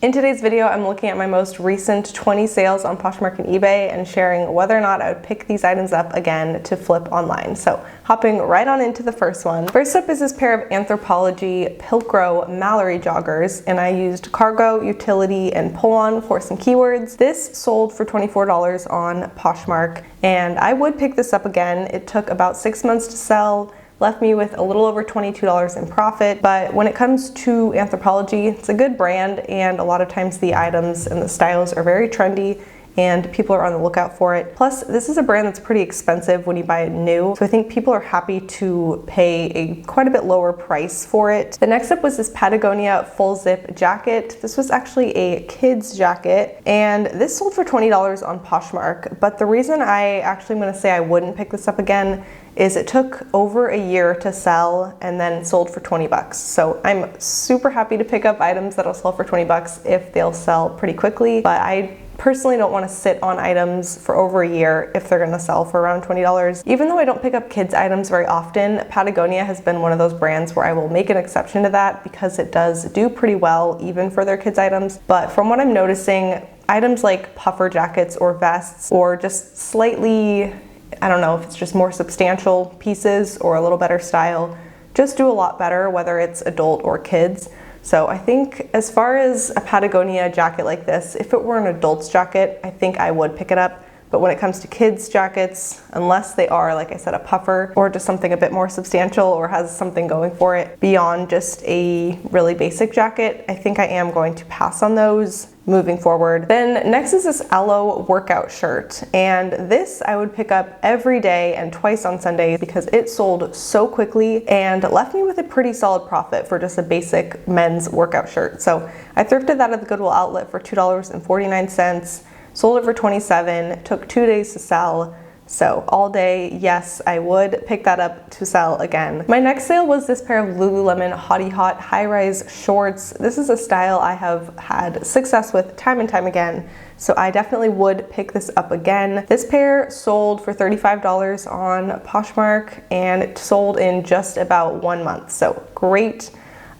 In today's video, I'm looking at my most recent 20 sales on Poshmark and eBay and sharing whether or not I would pick these items up again to flip online. So hopping right on into the first one. First up is this pair of Anthropologie Pilcrow Mallory joggers, and I used cargo, utility, and pull-on for some keywords. This sold for $24 on Poshmark, and I would pick this up again. It took about 6 months to sell, left me with a little over $22 in profit. But when it comes to Anthropologie, it's a good brand, and a lot of times the items and the styles are very trendy and people are on the lookout for it. Plus, this is a brand that's pretty expensive when you buy it new, so I think people are happy to pay a quite a bit lower price for it. The next up was this Patagonia full zip jacket. This was actually a kid's jacket, and this sold for $20 on Poshmark. But the reason I'm gonna say I wouldn't pick this up again is it took over a year to sell and then sold for 20 bucks. So I'm super happy to pick up items that'll sell for 20 bucks if they'll sell pretty quickly, but I personally don't want to sit on items for over a year if they're going to sell for around $20. Even though I don't pick up kids items very often, Patagonia has been one of those brands where I will make an exception to that because it does do pretty well even for their kids items. But from what I'm noticing, items like puffer jackets or vests or just slightly, I don't know if it's just more substantial pieces or a little better style, just do a lot better whether it's adult or kids. So I think as far as a Patagonia jacket like this, if it were an adult's jacket, I think I would pick it up. But when it comes to kids' jackets, unless they are, like I said, a puffer or just something a bit more substantial or has something going for it beyond just a really basic jacket, I think I am going to pass on those moving forward. Then next is this Aloe workout shirt, and this I would pick up every day and twice on Sundays because it sold so quickly and left me with a pretty solid profit for just a basic men's workout shirt. So I thrifted that at the Goodwill outlet for $2.49. Sold it for $27, took 2 days to sell. So all day, yes, I would pick that up to sell again. My next sale was this pair of Lululemon Hottie Hot high-rise shorts. This is a style I have had success with time and time again, so I definitely would pick this up again. This pair sold for $35 on Poshmark, and it sold in just about 1 month. So great,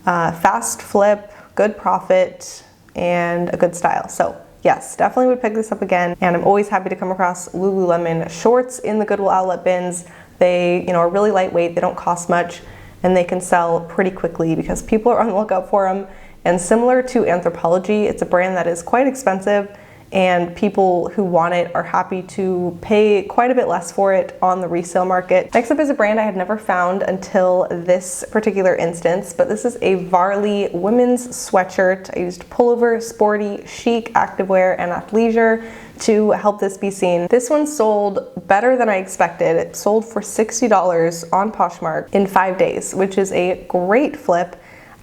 fast flip, good profit, and a good style. So yes, definitely would pick this up again, and I'm always happy to come across Lululemon shorts in the Goodwill outlet bins. They, are really lightweight, they don't cost much, and they can sell pretty quickly because people are on the lookout for them. And similar to Anthropologie, it's a brand that is quite expensive, and people who want it are happy to pay quite a bit less for it on the resale market. Next up is a brand I had never found until this particular instance, but this is a Varley women's sweatshirt. I used pullover, sporty, chic, activewear, and athleisure to help this be seen. This one sold better than I expected. It sold for $60 on Poshmark in 5 days, which is a great flip.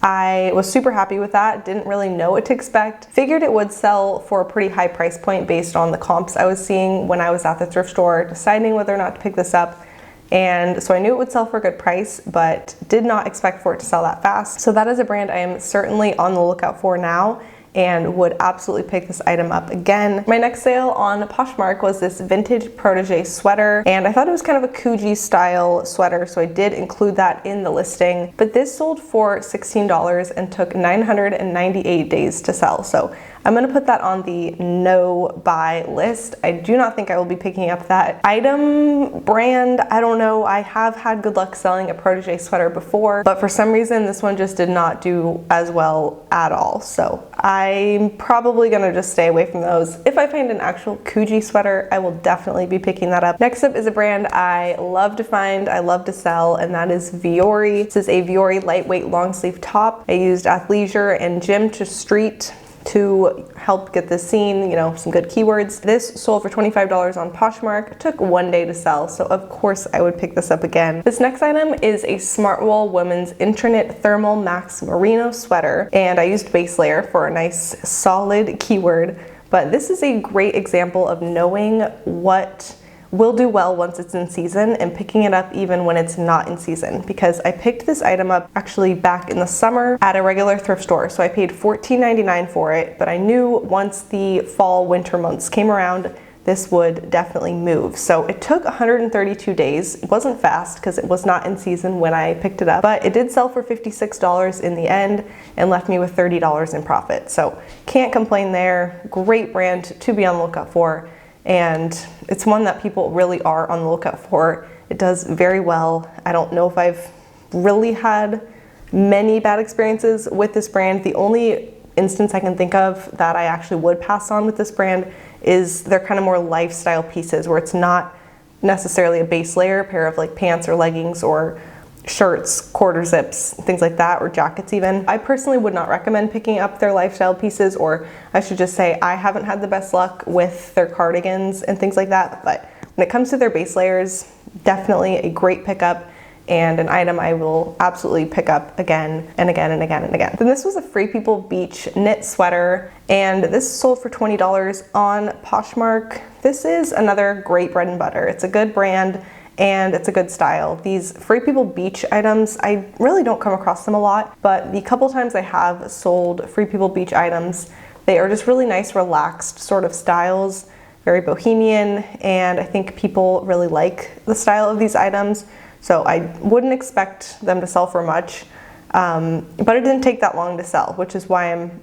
I was super happy with that, didn't really know what to expect. Figured it would sell for a pretty high price point based on the comps I was seeing when I was at the thrift store deciding whether or not to pick this up. And so I knew it would sell for a good price, but did not expect for it to sell that fast. So that is a brand I am certainly on the lookout for now, and would absolutely pick this item up again. My next sale on Poshmark was this vintage protege sweater, and I thought it was kind of a Kuji style sweater, so I did include that in the listing. But this sold for $16 and took 998 days to sell. So I'm gonna put that on the no buy list. I do not think I will be picking up that item brand. I don't know, I have had good luck selling a protege sweater before, but for some reason this one just did not do as well at all. So I'm probably gonna just stay away from those. If I find an actual Kuji sweater, I will definitely be picking that up. Next up is a brand I love to find, I love to sell, and that is Vuori. This is a Vuori lightweight long sleeve top. I used athleisure and gym to street to help get this seen, some good keywords. This sold for $25 on Poshmark. It took 1 day to sell, so of course I would pick this up again. This next item is a Smartwool women's Intranet Thermal Max Merino sweater, and I used base layer for a nice solid keyword, but this is a great example of knowing what will do well once it's in season and picking it up even when it's not in season, because I picked this item up actually back in the summer at a regular thrift store. So I paid $14.99 for it, but I knew once the fall winter months came around this would definitely move. So it took 132 days. It wasn't fast because it was not in season when I picked it up, but it did sell for $56 in the end and left me with $30 in profit. So can't complain there. Great brand to be on the lookout for. And it's one that people really are on the lookout for. It does very well. I don't know if I've really had many bad experiences with this brand. The only instance I can think of that I actually would pass on with this brand is they're kind of more lifestyle pieces where it's not necessarily a base layer, a pair of like pants or leggings or shirts, quarter zips, things like that, or jackets even. I personally would not recommend picking up their lifestyle pieces, or I should just say I haven't had the best luck with their cardigans and things like that. But when it comes to their base layers, definitely a great pickup and an item I will absolutely pick up again and again and again and again. Then this was a Free People Beach knit sweater, and this sold for $20 on Poshmark. This is another great bread and butter. It's a good brand and it's a good style. These Free People Beach items, I really don't come across them a lot, but the couple times I have sold Free People Beach items, they are just really nice, relaxed sort of styles, very bohemian, and I think people really like the style of these items. So I wouldn't expect them to sell for much, but it didn't take that long to sell, which is why I'm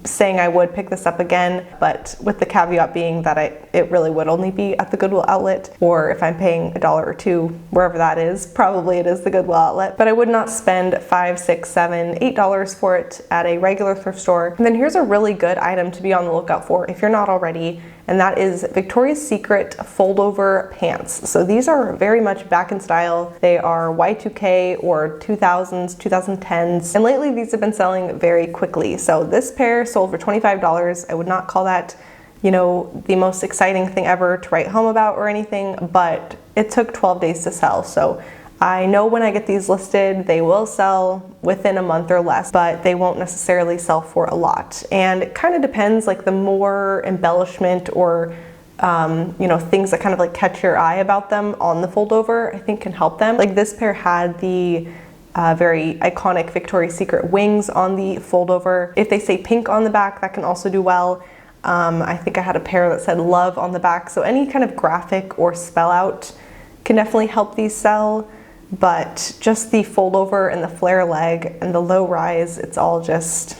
saying I would pick this up again, but with the caveat being that it really would only be at the Goodwill outlet, or if I'm paying $1 or $2, wherever that is, probably it is the Goodwill outlet, but I would not spend $5, $6, $7, $8 for it at a regular thrift store. And then here's a really good item to be on the lookout for if you're not already, and that is Victoria's Secret fold-over pants. So these are very much back in style. They are Y2K or 2000s, 2010s, and lately these have been selling very quickly. So this pair sold for $25. I would not call that, you know, the most exciting thing ever to write home about or anything, but it took 12 days to sell. So I know when I get these listed, they will sell within a month or less, but they won't necessarily sell for a lot. And it kind of depends, like the more embellishment or you know, things that kind of like catch your eye about them on the fold over, I think can help them. Like this pair had the very iconic Victoria's Secret wings on the fold over. If they say pink on the back, that can also do well. I think I had a pair that said love on the back. So any kind of graphic or spell out can definitely help these sell. But just the fold over and the flare leg and the low rise, it's all just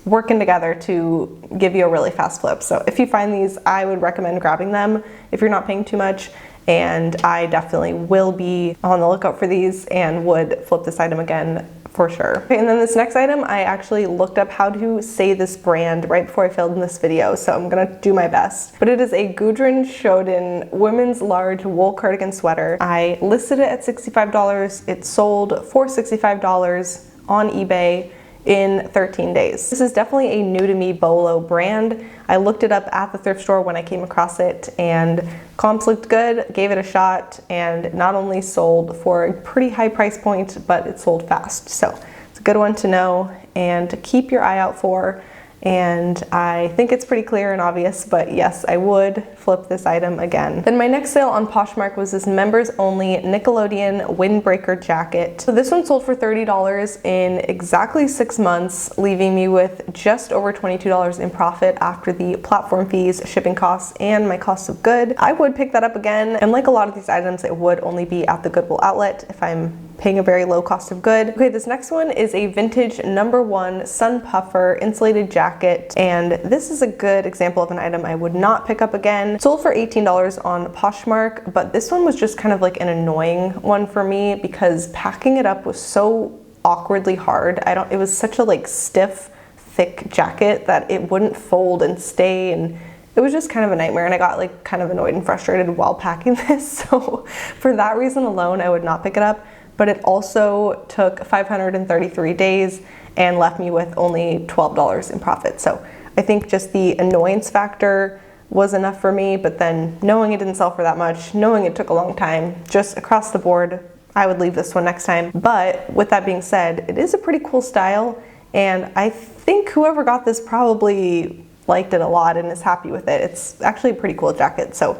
working together to give you a really fast flip. So if you find these, I would recommend grabbing them if you're not paying too much. And I definitely will be on the lookout for these and would flip this item again for sure. Okay, and then this next item, I actually looked up how to say this brand right before I filmed this video, so I'm gonna do my best. But it is a Gudrun Schoden women's large wool cardigan sweater. I listed it at $65. It sold for $65 on eBay in 13 days. This is definitely a new to me Bolo brand. I looked it up at the thrift store when I came across it, and comps looked good, gave it a shot, and not only sold for a pretty high price point, but it sold fast. So it's a good one to know and to keep your eye out for. And I think it's pretty clear and obvious, but yes, I would flip this item again. Then my next sale on Poshmark was this members only Nickelodeon windbreaker jacket. So this one sold for $30 in exactly 6 months, leaving me with just over $22 in profit after the platform fees, shipping costs, and my cost of good. I would pick that up again, and like a lot of these items, it would only be at the Goodwill outlet if I'm paying a very low cost of good. Okay, this next one is a vintage #1 sun puffer insulated jacket, and this is a good example of an item I would not pick up again. It sold for $18 on Poshmark, but this one was just kind of like an annoying one for me because packing it up was so awkwardly hard. It was such a like stiff, thick jacket that it wouldn't fold and stay, and it was just kind of a nightmare, and I got like kind of annoyed and frustrated while packing this. So for that reason alone, I would not pick it up. But it also took 533 days and left me with only $12 in profit. So I think just the annoyance factor was enough for me, but then knowing it didn't sell for that much, knowing it took a long time, just across the board, I would leave this one next time. But with that being said, it is a pretty cool style, and I think whoever got this probably liked it a lot and is happy with it. It's actually a pretty cool jacket, so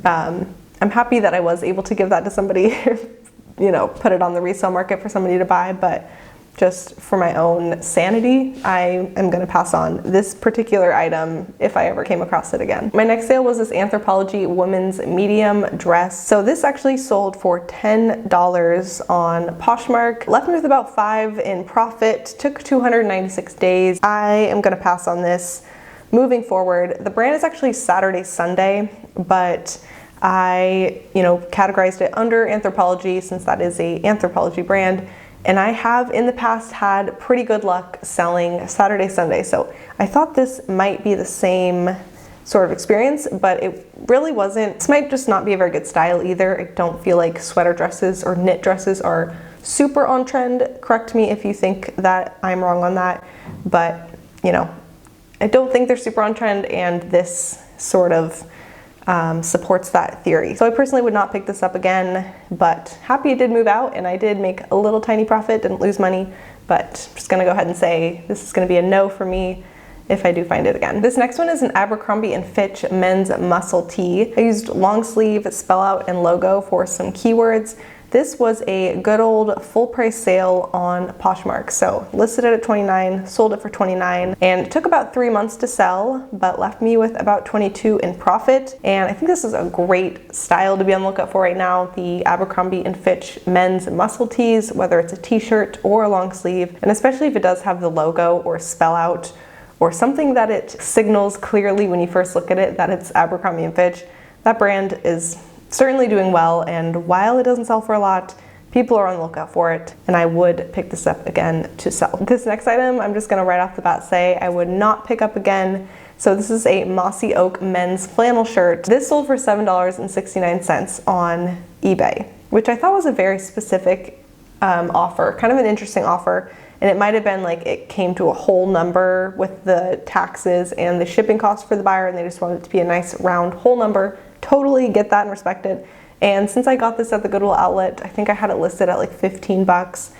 I'm happy that I was able to give that to somebody, you know, put it on the resale market for somebody to buy, but just for my own sanity, I am gonna pass on this particular item if I ever came across it again. My next sale was this Anthropologie women's medium dress. So this actually sold for $10 on Poshmark, left me with about $5 in profit, took 296 days. I am gonna pass on this. Moving forward, the brand is actually Saturday Sunday, but I, categorized it under Anthropologie since that is a Anthropologie brand. And I have in the past had pretty good luck selling Saturday Sunday. So I thought this might be the same sort of experience, but it really wasn't. This might just not be a very good style either. I don't feel like sweater dresses or knit dresses are super on trend. Correct me if you think that I'm wrong on that, but I don't think they're super on trend, and this sort of supports that theory. So I personally would not pick this up again, but happy it did move out and I did make a little tiny profit, didn't lose money, but I'm just gonna go ahead and say this is gonna be a no for me if I do find it again. This next one is an Abercrombie & Fitch men's muscle tee. I used long sleeve, spell out, and logo for some keywords. This was a good old full price sale on Poshmark. So listed it at $29, sold it for $29, and it took about 3 months to sell, but left me with about $22 in profit. And I think this is a great style to be on the lookout for right now. The Abercrombie & Fitch men's muscle tees, whether it's a t-shirt or a long sleeve, and especially if it does have the logo or spell out or something that it signals clearly when you first look at it that it's Abercrombie & Fitch. That brand is certainly doing well, and while it doesn't sell for a lot, people are on the lookout for it, and I would pick this up again to sell. This next item, I'm just gonna right off the bat say I would not pick up again. So this is a Mossy Oak men's flannel shirt. This sold for $7.69 on eBay, which I thought was a very specific offer, kind of an interesting offer. And it might have been like it came to a whole number with the taxes and the shipping costs for the buyer, and they just wanted it to be a nice round whole number. Totally get that and respect it. And since I got this at the Goodwill outlet, I think I had it listed at like 15 bucks.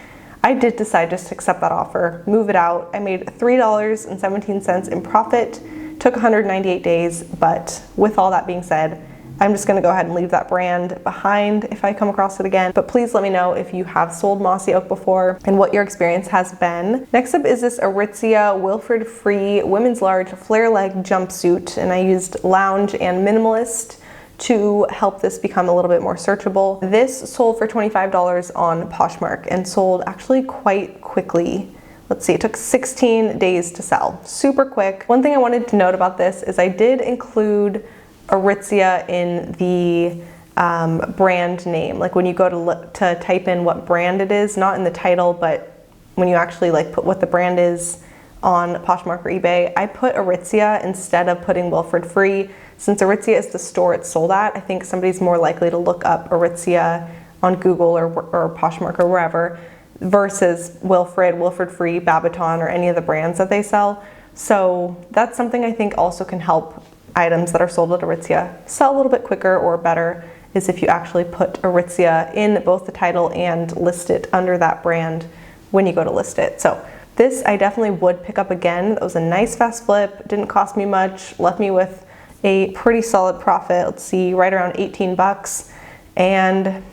I did decide just to accept that offer, move it out. I made $3.17 in profit, took 198 days, but with all that being said, I'm just gonna go ahead and leave that brand behind if I come across it again. But please let me know if you have sold Mossy Oak before and what your experience has been. Next up is this Aritzia Wilfred Free women's large flare leg jumpsuit, and I used lounge and minimalist to help this become a little bit more searchable. This sold for $25 on Poshmark and sold actually quite quickly. Let's see, it took 16 days to sell. Super quick. One thing I wanted to note about this is I did include Aritzia in the brand name. Like when you go to type in what brand it is, not in the title, but when you actually like put what the brand is on Poshmark or eBay, I put Aritzia instead of putting Wilfred Free. Since Aritzia is the store it's sold at, I think somebody's more likely to look up Aritzia on Google or Poshmark or wherever versus Wilfred Free, Babaton, or any of the brands that they sell. So that's something I think also can help items that are sold at Aritzia sell a little bit quicker or better, is if you actually put Aritzia in both the title and list it under that brand when you go to list it. So this I definitely would pick up again. That was a nice fast flip, didn't cost me much, left me with a pretty solid profit. Let's see, right around 18 bucks, and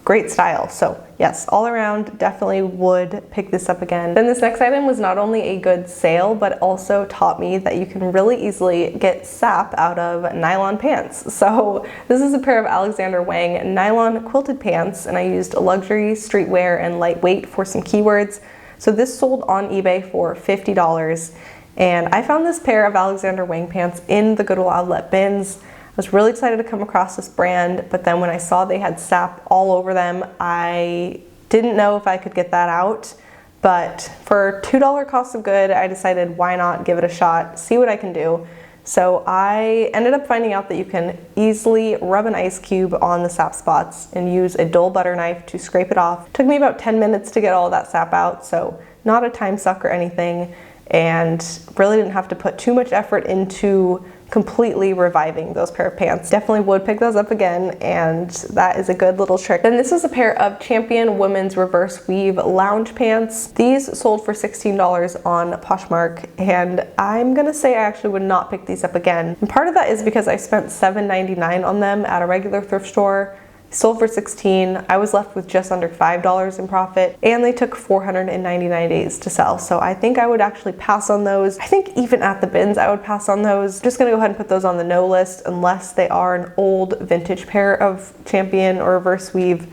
great style. So yes, all around definitely would pick this up again. Then this next item was not only a good sale, but also taught me that you can really easily get sap out of nylon pants. So this is a pair of Alexander Wang nylon quilted pants, and I used luxury, streetwear, and lightweight for some keywords. So this sold on eBay for $50. And I found this pair of Alexander Wang pants in the Goodwill outlet bins. I was really excited to come across this brand, but then when I saw they had sap all over them, I didn't know if I could get that out. But for $2 cost of good, I decided why not give it a shot, see what I can do. So I ended up finding out that you can easily rub an ice cube on the sap spots and use a dull butter knife to scrape it off. It took me about 10 minutes to get all that sap out, so not a time suck or anything, and really didn't have to put too much effort into completely reviving those pair of pants. Definitely would pick those up again, and that is a good little trick. Then this is a pair of Champion women's reverse weave lounge pants. These sold for $16 on Poshmark, and I'm gonna say I actually would not pick these up again. And part of that is because I spent $7.99 on them at a regular thrift store. sold for $16. I was left with just under $5 in profit, and they took 499 days to sell. So I think I would actually pass on those. I think even at the bins, I would pass on those. Just gonna go ahead and put those on the no list unless they are an old vintage pair of Champion or reverse weave.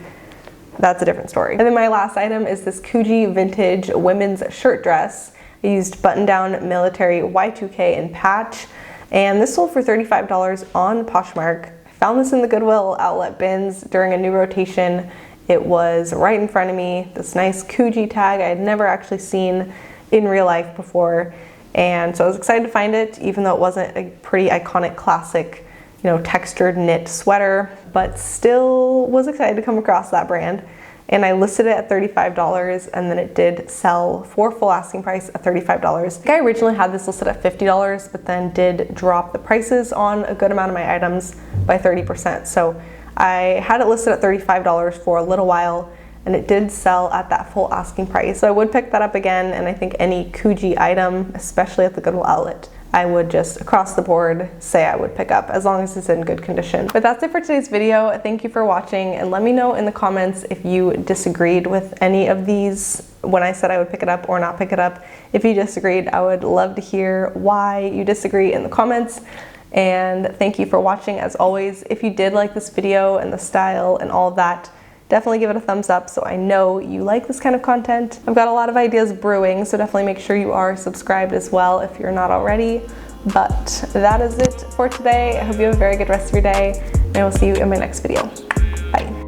That's a different story. And then my last item is this Coogee vintage women's shirt dress. I used button-down military Y2K in patch, and this sold for $35 on Poshmark. I found this in the Goodwill outlet bins during a new rotation. It was right in front of me, this nice Coogee tag I had never actually seen in real life before. And so I was excited to find it, even though it wasn't a pretty iconic classic, textured knit sweater, but still was excited to come across that brand. And I listed it at $35, and then it did sell for full asking price at $35. I originally had this listed at $50, but then did drop the prices on a good amount of my items by 30%. So I had it listed at $35 for a little while, and it did sell at that full asking price. So I would pick that up again, and I think any Coogee item, especially at the Goodwill outlet, I would just across the board say I would pick up as long as it's in good condition. But that's it for today's video. Thank you for watching, and let me know in the comments if you disagreed with any of these when I said I would pick it up or not pick it up. If you disagreed, I would love to hear why you disagree in the comments. And thank you for watching as always. If you did like this video and the style and all of that, definitely give it a thumbs up so I know you like this kind of content. I've got a lot of ideas brewing, so definitely make sure you are subscribed as well if you're not already. But that is it for today. I hope you have a very good rest of your day, and I will see you in my next video. Bye.